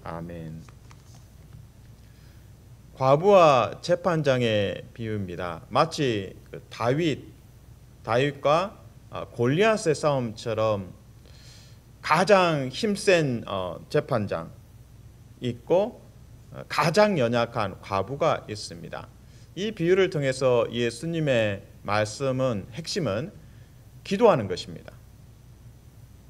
아멘. 과부와 재판장의 비유입니다. 마치 다윗과 골리앗의 싸움처럼 가장 힘센 재판장 있고 가장 연약한 과부가 있습니다. 이 비유를 통해서 예수님의 말씀은 핵심은 기도하는 것입니다.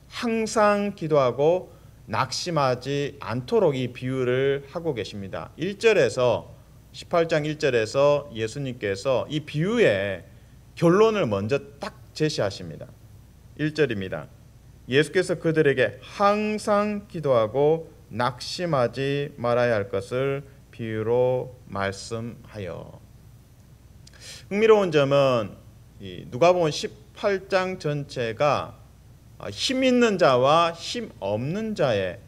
항상 기도하고 낙심하지 않도록 이 비유를 하고 계십니다. 18장 1절에서 예수님께서 이 비유의 결론을 먼저 딱 제시하십니다. 1절입니다. 예수께서 그들에게 항상 기도하고 낙심하지 말아야 할 것을 비유로 말씀하여. 흥미로운 점은 누가복음 18장 전체가 힘 있는 자와 힘 없는 자의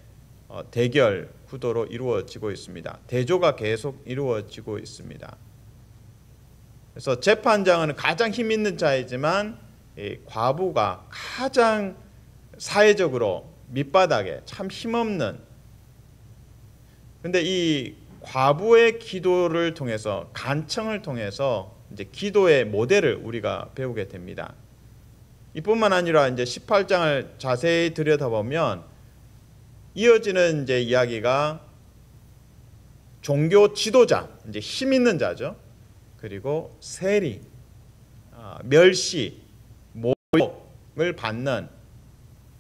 대결 구도로 이루어지고 있습니다. 대조가 계속 이루어지고 있습니다. 그래서 재판장은 가장 힘 있는 자이지만 과부가 가장 사회적으로 밑바닥에 참 힘없는, 근데 이 과부의 기도를 통해서, 간청을 통해서 이제 기도의 모델을 우리가 배우게 됩니다. 이뿐만 아니라 이제 18장을 자세히 들여다보면 이어지는 이제 이야기가 종교 지도자, 이제 힘 있는 자죠. 그리고 세리, 멸시, 모욕을 받는,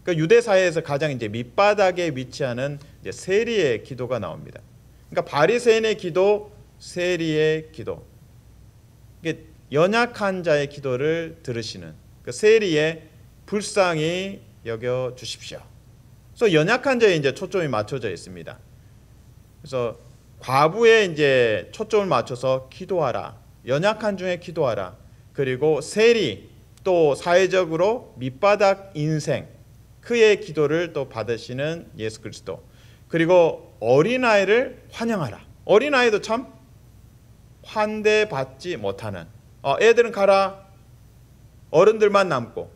그러니까 유대 사회에서 가장 이제 밑바닥에 위치하는 이제 세리의 기도가 나옵니다. 그러니까 바리새인의 기도, 세리의 기도, 이게 연약한 자의 기도를 들으시는 그 세리의 불쌍히 여겨 주십시오. 그래서 연약한 자에 이제 초점이 맞춰져 있습니다. 그래서 과부에 이제 초점을 맞춰서 기도하라, 연약한 중에 기도하라. 그리고 세리, 또 사회적으로 밑바닥 인생, 그의 기도를 또 받으시는 예수 그리스도. 그리고 어린아이를 환영하라. 어린아이도 참 환대받지 못하는, 애들은 가라, 어른들만 남고.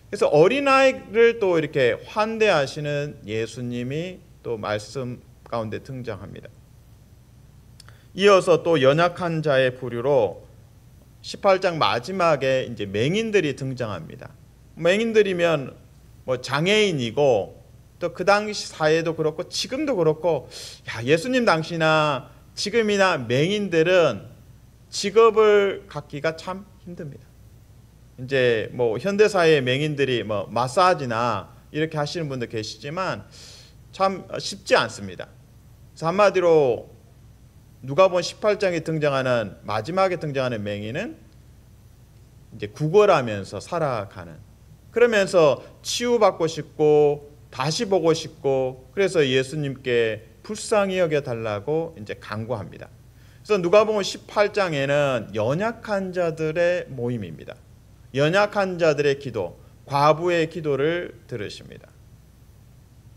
그래서 어린아이를 또 이렇게 환대하시는 예수님이 또 말씀 가운데 등장합니다. 이어서 또 연약한 자의 부류로 18장 마지막에 이제 맹인들이 등장합니다. 맹인들이면 뭐 장애인이고, 또 그 당시 사회도 그렇고 지금도 그렇고, 예수님 당시나 지금이나 맹인들은 직업을 갖기가 참 힘듭니다. 이제 뭐 현대 사회의 맹인들이 뭐 마사지나 이렇게 하시는 분도 계시지만 참 쉽지 않습니다. 그래서 한마디로 누가복음 18장에 등장하는, 마지막에 등장하는 맹인은 이제 구걸하면서 살아가는, 그러면서 치유받고 싶고 다시 보고 싶고, 그래서 예수님께 불쌍히 여겨 달라고 이제 간구합니다. 그래서 누가복음 18장에는 연약한 자들의 모임입니다. 연약한 자들의 기도, 과부의 기도를 들으십니다.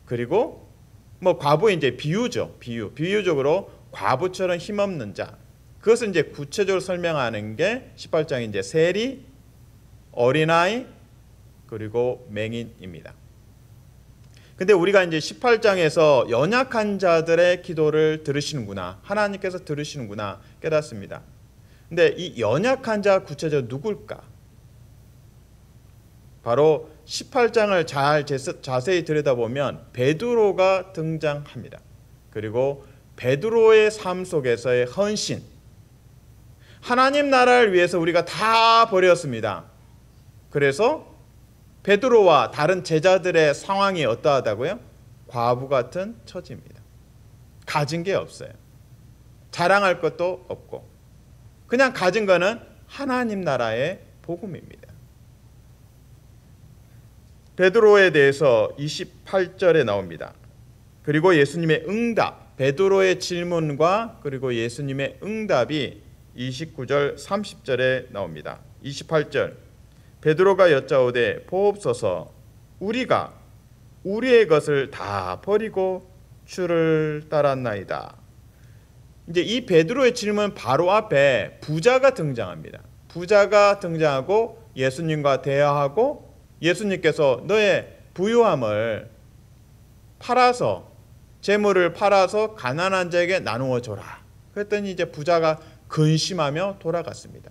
그리고 뭐 과부의 이제 비유죠. 비유적으로 과부처럼 힘없는 자, 그것을 이제 구체적으로 설명하는 게 18장의 이제 세리, 어린아이, 그리고 맹인입니다. 근데 우리가 이제 18장에서 연약한 자들의 기도를 들으시는구나, 하나님께서 들으시는구나 깨닫습니다. 근데 이 연약한 자 구체적으로 누굴까? 바로 18장을 잘 자세히 들여다보면 베드로가 등장합니다. 그리고 베드로의 삶 속에서의 헌신, 하나님 나라를 위해서 우리가 다 버렸습니다. 그래서 베드로와 다른 제자들의 상황이 어떠하다고요? 과부 같은 처지입니다. 가진 게 없어요. 자랑할 것도 없고, 그냥 가진 거는 하나님 나라의 복음입니다. 베드로에 대해서 28절에 나옵니다. 그리고 예수님의 응답, 베드로의 질문과 그리고 예수님의 응답이 29절 30절에 나옵니다. 28절, 베드로가 여짜오되 보옵소서, 우리가 우리의 것을 다 버리고 주를 따랐나이다. 이제 이 베드로의 질문 바로 앞에 부자가 등장합니다. 부자가 등장하고 예수님과 대화하고, 예수님께서 너의 부유함을 팔아서 재물을 팔아서 가난한 자에게 나누어 줘라. 그랬더니 이제 부자가 근심하며 돌아갔습니다.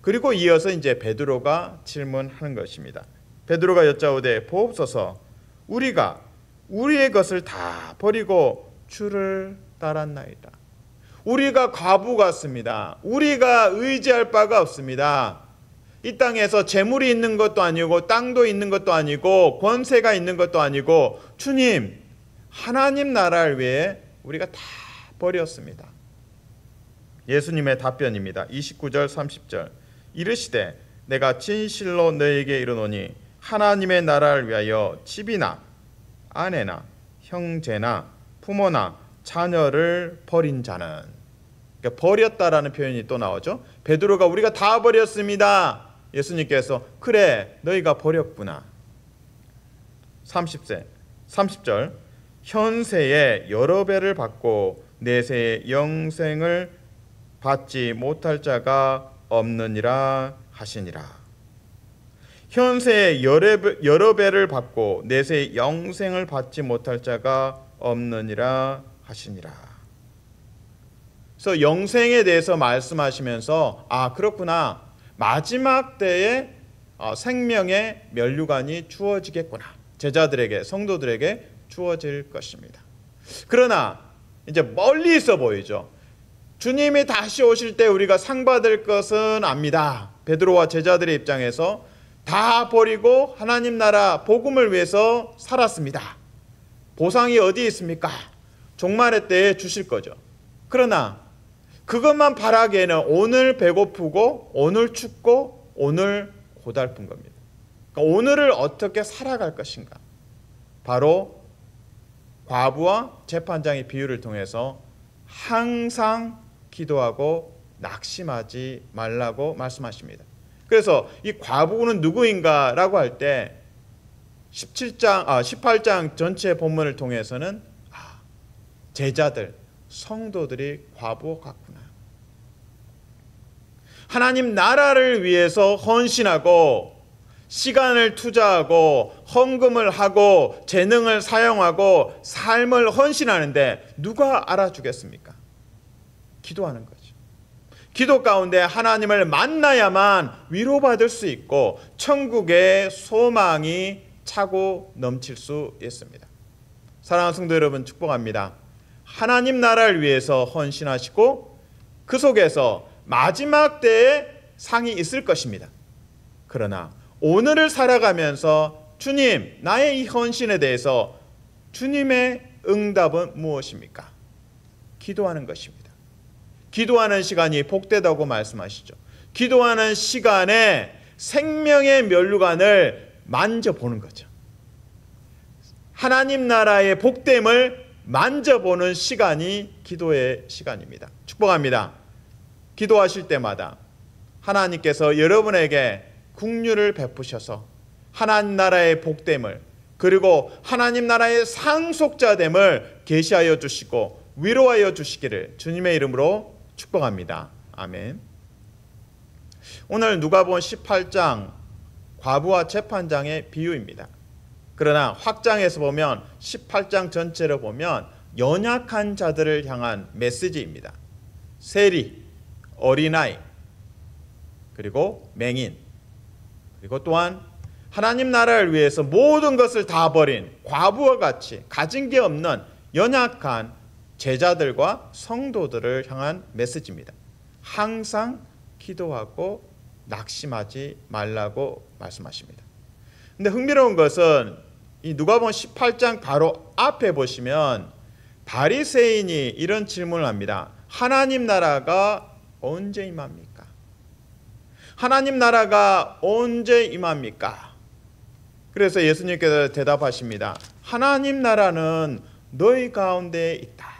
그리고 이어서 이제 베드로가 질문하는 것입니다. 베드로가 여짜오되 보옵소서, 우리가 우리의 것을 다 버리고 주를 따랐나이다. 우리가 과부 같습니다. 우리가 의지할 바가 없습니다. 이 땅에서 재물이 있는 것도 아니고 땅도 있는 것도 아니고 권세가 있는 것도 아니고 주님, 하나님 나라를 위해 우리가 다 버렸습니다. 예수님의 답변입니다. 29절 30절 이르시되 내가 진실로 너에게 이르노니 하나님의 나라를 위하여 집이나 아내나 형제나 부모나 자녀를 버린 자는, 그러니까 버렸다라는 표현이 또 나오죠. 베드로가 우리가 다 버렸습니다. 예수님께서 그래 너희가 버렸구나. 30절 현세에 여러 배를 받고 내세에 영생을 받지 못할 자가 없느니라 하시니라. 현세에 여러 배를 받고 내세에 영생을 받지 못할 자가 없느니라 하시니라. 그래서 영생에 대해서 말씀하시면서 그렇구나, 마지막 때에 생명의 면류관이 주어지겠구나, 제자들에게, 성도들에게 주어질 것입니다. 그러나 이제 멀리 있어 보이죠. 주님이 다시 오실 때 우리가 상 받을 것은 압니다. 베드로와 제자들의 입장에서 다 버리고 하나님 나라 복음을 위해서 살았습니다. 보상이 어디에 있습니까? 종말의 때에 주실 거죠. 그러나 그것만 바라기에는 오늘 배고프고 오늘 춥고 오늘 고달픈 겁니다. 그러니까 오늘을 어떻게 살아갈 것인가, 바로 과부와 재판장의 비유를 통해서 항상 기도하고 낙심하지 말라고 말씀하십니다. 그래서 이 과부는 누구인가라고 할 때 18장 전체 본문을 통해서는 제자들, 성도들이 과부 같구나. 하나님 나라를 위해서 헌신하고 시간을 투자하고 헌금을 하고 재능을 사용하고 삶을 헌신하는데 누가 알아주겠습니까? 기도하는 거죠. 기도 가운데 하나님을 만나야만 위로받을 수 있고 천국의 소망이 차고 넘칠 수 있습니다. 사랑하는 성도 여러분, 축복합니다. 하나님 나라를 위해서 헌신하시고 그 속에서 마지막 때에 상이 있을 것입니다. 그러나 오늘을 살아가면서 주님, 나의 이 헌신에 대해서 주님의 응답은 무엇입니까? 기도하는 것입니다. 기도하는 시간이 복되다고 말씀하시죠. 기도하는 시간에 생명의 면류관을 만져보는 거죠. 하나님 나라의 복됨을 만져보는 시간이 기도의 시간입니다. 축복합니다. 기도하실 때마다 하나님께서 여러분에게 긍휼을 베푸셔서 하나님 나라의 복됨을, 그리고 하나님 나라의 상속자됨을 계시하여 주시고 위로하여 주시기를 주님의 이름으로 축복합니다. 아멘. 오늘 누가복음 18장 과부와 재판장의 비유입니다. 그러나 확장해서 보면 18장 전체를 보면 연약한 자들을 향한 메시지입니다. 세리, 어린아이, 그리고 맹인, 그리고 또한 하나님 나라를 위해서 모든 것을 다 버린 과부와 같이 가진 게 없는 연약한 제자들과 성도들을 향한 메시지입니다. 항상 기도하고 낙심하지 말라고 말씀하십니다. 근데 흥미로운 것은 이 누가복음 18장 바로 앞에 보시면 바리새인이 이런 질문을 합니다. 하나님 나라가 언제 임합니까? 하나님 나라가 언제 임합니까? 그래서 예수님께서 대답하십니다. 하나님 나라는 너희 가운데 있다.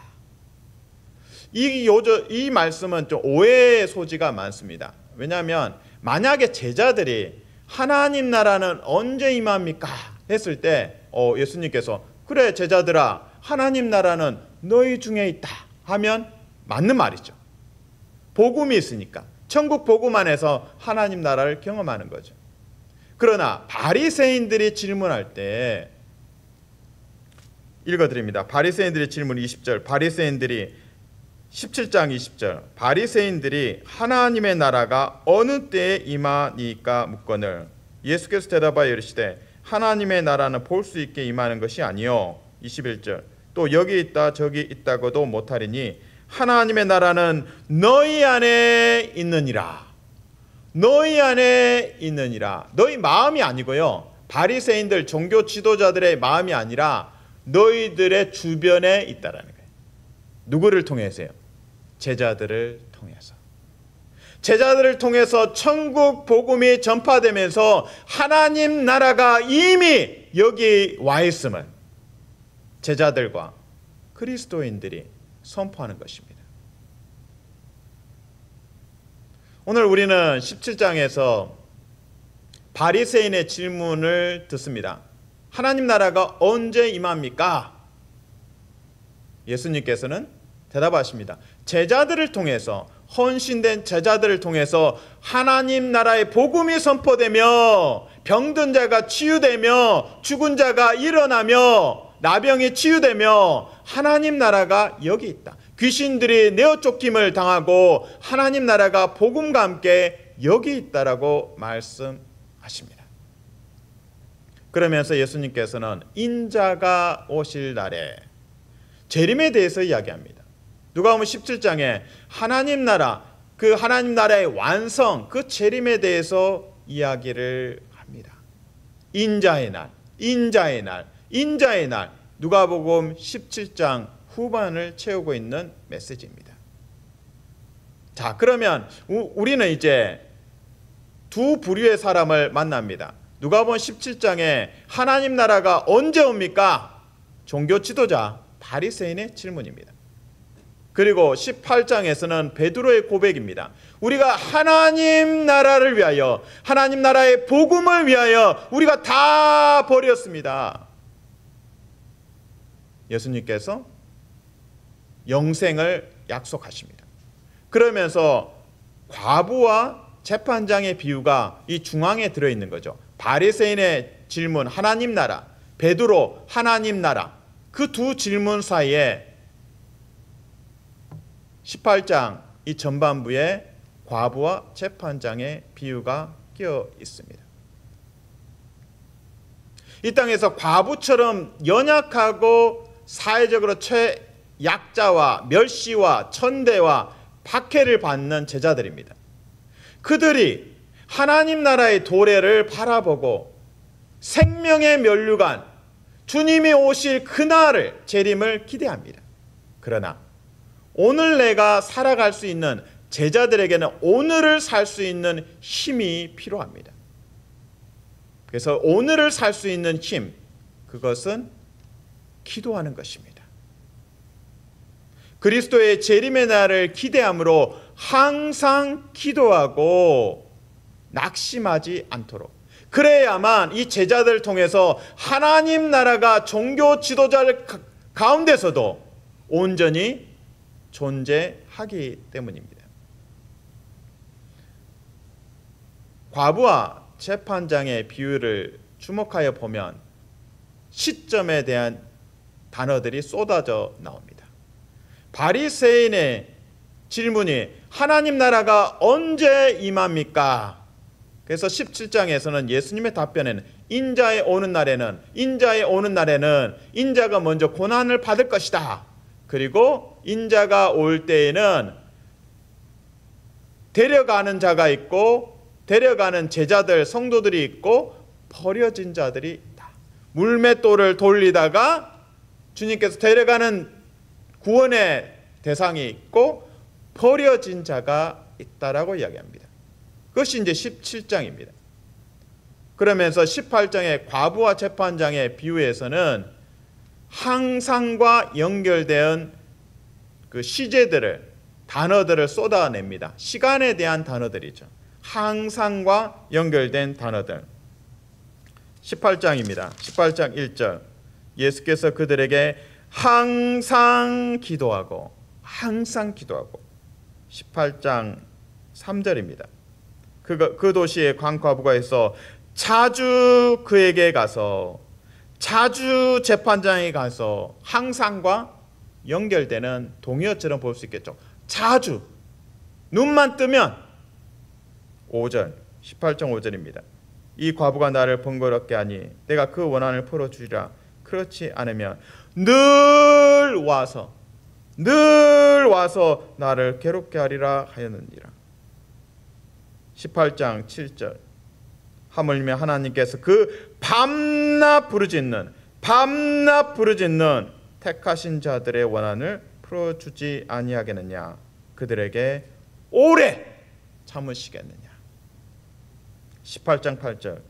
이 말씀은 좀 오해의 소지가 많습니다. 왜냐하면 만약에 제자들이 하나님 나라는 언제 임합니까? 했을 때 예수님께서 그래 제자들아, 하나님 나라는 너희 중에 있다 하면 맞는 말이죠. 복음이 있으니까 천국 복음 안에서 하나님 나라를 경험하는 거죠. 그러나 바리새인들이 질문할 때 읽어드립니다. 바리새인들의 질문 20절. 바리새인들이 17장 20절. 바리새인들이 하나님의 나라가 어느 때에 임하니까 묻거늘 예수께서 대답하여 이르시되 하나님의 나라는 볼 수 있게 임하는 것이 아니요. 21절. 또 여기 있다 저기 있다고도 못하리니 하나님의 나라는 너희 안에 있느니라. 너희 안에 있느니라. 너희 마음이 아니고요. 바리새인들 종교 지도자들의 마음이 아니라 너희들의 주변에 있다라는 거예요. 누구를 통해서요? 제자들을 통해서. 제자들을 통해서 천국 복음이 전파되면서 하나님 나라가 이미 여기 와 있음을 제자들과 그리스도인들이 선포하는 것입니다. 오늘 우리는 17장에서 바리새인의 질문을 듣습니다. 하나님 나라가 언제 임합니까? 예수님께서는 대답하십니다. 제자들을 통해서, 헌신된 제자들을 통해서 하나님 나라의 복음이 선포되며 병든 자가 치유되며 죽은 자가 일어나며 나병이 치유되며 하나님 나라가 여기 있다. 귀신들이 내어 쫓김을 당하고 하나님 나라가 복음과 함께 여기 있다라고 말씀하십니다. 그러면서 예수님께서는 인자가 오실 날에 재림에 대해서 이야기합니다. 누가복음 17장에 하나님 나라, 그 하나님 나라의 완성, 그 재림에 대해서 이야기를 합니다. 인자의 날, 인자의 날, 인자의 날. 누가복음 17장 후반을 채우고 있는 메시지입니다. 자, 그러면 우리는 이제 두 부류의 사람을 만납니다. 누가복음 17장에 하나님 나라가 언제 옵니까? 종교 지도자 바리새인의 질문입니다. 그리고 18장에서는 베드로의 고백입니다. 우리가 하나님 나라를 위하여, 하나님 나라의 복음을 위하여 우리가 다 버렸습니다. 예수님께서 영생을 약속하십니다. 그러면서 과부와 재판장의 비유가 이 중앙에 들어있는 거죠. 바리새인의 질문 하나님 나라, 베드로 하나님 나라, 그 두 질문 사이에 18장 이 전반부에 과부와 재판장의 비유가 끼어 있습니다. 이 땅에서 과부처럼 연약하고 사회적으로 최약자와 멸시와 천대와 박해를 받는 제자들입니다. 그들이 하나님 나라의 도래를 바라보고 생명의 면류관 주님이 오실 그날을 재림을 기대합니다. 그러나 오늘 내가 살아갈 수 있는 제자들에게는 오늘을 살 수 있는 힘이 필요합니다. 그래서 오늘을 살 수 있는 힘, 그것은 기도하는 것입니다. 그리스도의 재림의 날을 기대함으로 항상 기도하고 낙심하지 않도록, 그래야만 이 제자들을 통해서 하나님 나라가 종교 지도자들 가운데서도 온전히 존재하기 때문입니다. 과부와 재판장의 비유를 주목하여 보면 시점에 대한 단어들이 쏟아져 나옵니다. 바리새인의 질문이 하나님 나라가 언제 임합니까? 그래서 17장에서는 예수님의 답변에는 인자의 오는 날에는 인자가 먼저 고난을 받을 것이다. 그리고 인자가 올 때에는 데려가는 자가 있고 데려가는 제자들, 성도들이 있고 버려진 자들이 있다. 물맷돌을 돌리다가 주님께서 데려가는 구원의 대상이 있고 버려진 자가 있다라고 이야기합니다. 그것이 이제 17장입니다. 그러면서 18장의 과부와 재판장의 비유에서는 항상과 연결된 그 시제들을, 단어들을 쏟아냅니다. 시간에 대한 단어들이죠. 항상과 연결된 단어들. 18장입니다. 18장 1절. 예수께서 그들에게 항상 기도하고 18장 3절입니다. 그 도시에 광과부가 있어 자주 그에게 가서 자주 재판장에 가서 항상과 연결되는 동의어처럼 볼 수 있겠죠. 자주 눈만 뜨면 5절 18장 5절입니다. 이 과부가 나를 번거롭게 하니 내가 그 원한을 풀어주리라. 그렇지 않으면 늘 와서 나를 괴롭게 하리라 하였느니라. 18장 7절 하물며 하나님께서 그 밤낮 부르짖는 택하신 자들의 원한을 풀어주지 아니하겠느냐. 그들에게 오래 참으시겠느냐. 18장 8절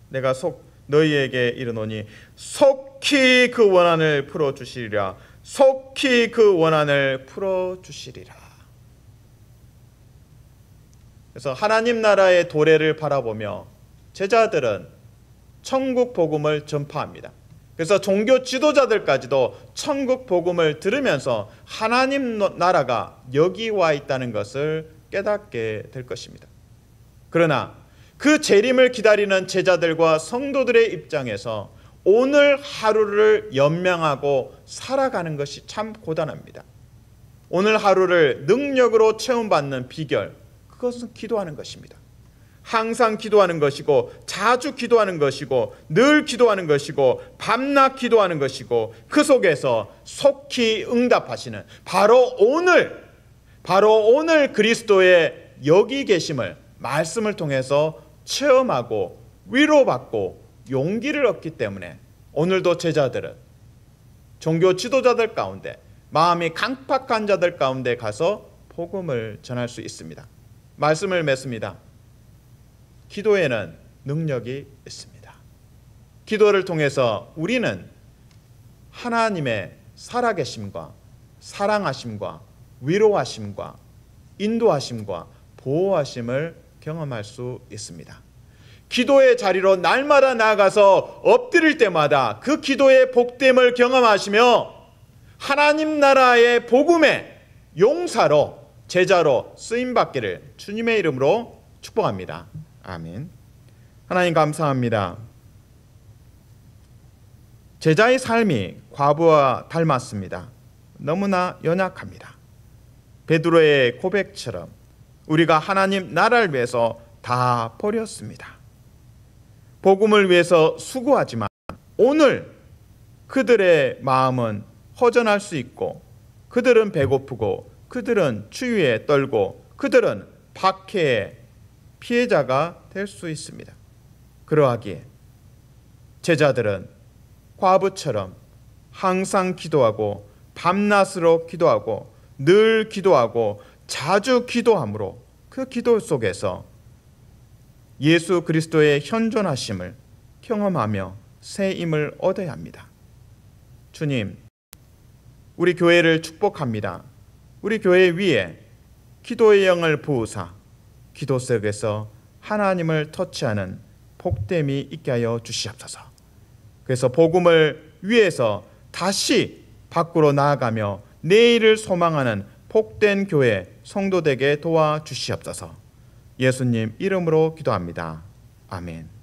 내가 너희에게 이르노니 속히 그 원한을 풀어주시리라. 속히 그 원한을 풀어주시리라. 그래서 하나님 나라의 도래를 바라보며 제자들은 천국 복음을 전파합니다. 그래서 종교 지도자들까지도 천국 복음을 들으면서 하나님 나라가 여기 와 있다는 것을 깨닫게 될 것입니다. 그러나 그 재림을 기다리는 제자들과 성도들의 입장에서 오늘 하루를 연명하고 살아가는 것이 참 고단합니다. 오늘 하루를 능력으로 체험받는 비결, 그것은 기도하는 것입니다. 항상 기도하는 것이고, 자주 기도하는 것이고, 늘 기도하는 것이고, 밤낮 기도하는 것이고, 그 속에서 속히 응답하시는 바로 오늘 그리스도의 여기 계심을 말씀을 통해서 체험하고 위로받고 용기를 얻기 때문에 오늘도 제자들은 종교 지도자들 가운데, 마음이 강팍한 자들 가운데 가서 복음을 전할 수 있습니다. 말씀을 맺습니다. 기도에는 능력이 있습니다. 기도를 통해서 우리는 하나님의 살아계심과 사랑하심과 위로하심과 인도하심과 보호하심을 경험할 수 있습니다. 기도의 자리로 날마다 나아가서 엎드릴 때마다 그 기도의 복됨을 경험하시며 하나님 나라의 복음의 용사로, 제자로 쓰임받기를 주님의 이름으로 축복합니다. 아멘. 하나님 감사합니다. 제자의 삶이 과부와 닮았습니다. 너무나 연약합니다. 베드로의 고백처럼 우리가 하나님 나라를 위해서 다 버렸습니다. 복음을 위해서 수고하지만 오늘 그들의 마음은 허전할 수 있고, 그들은 배고프고, 그들은 추위에 떨고, 그들은 박해의 피해자가 될 수 있습니다. 그러하기에 제자들은 과부처럼 항상 기도하고 밤낮으로 기도하고 늘 기도하고 자주 기도함으로 그 기도 속에서 예수 그리스도의 현존하심을 경험하며 새 힘을 얻어야 합니다. 주님, 우리 교회를 축복합니다. 우리 교회 위에 기도의 영을 부으사 기도 속에서 하나님을 터치하는 복됨이 있게 하여 주시옵소서. 그래서 복음을 위해서 다시 밖으로 나아가며 내일을 소망하는 복된 교회 성도되게 도와주시옵소서. 예수님 이름으로 기도합니다. 아멘.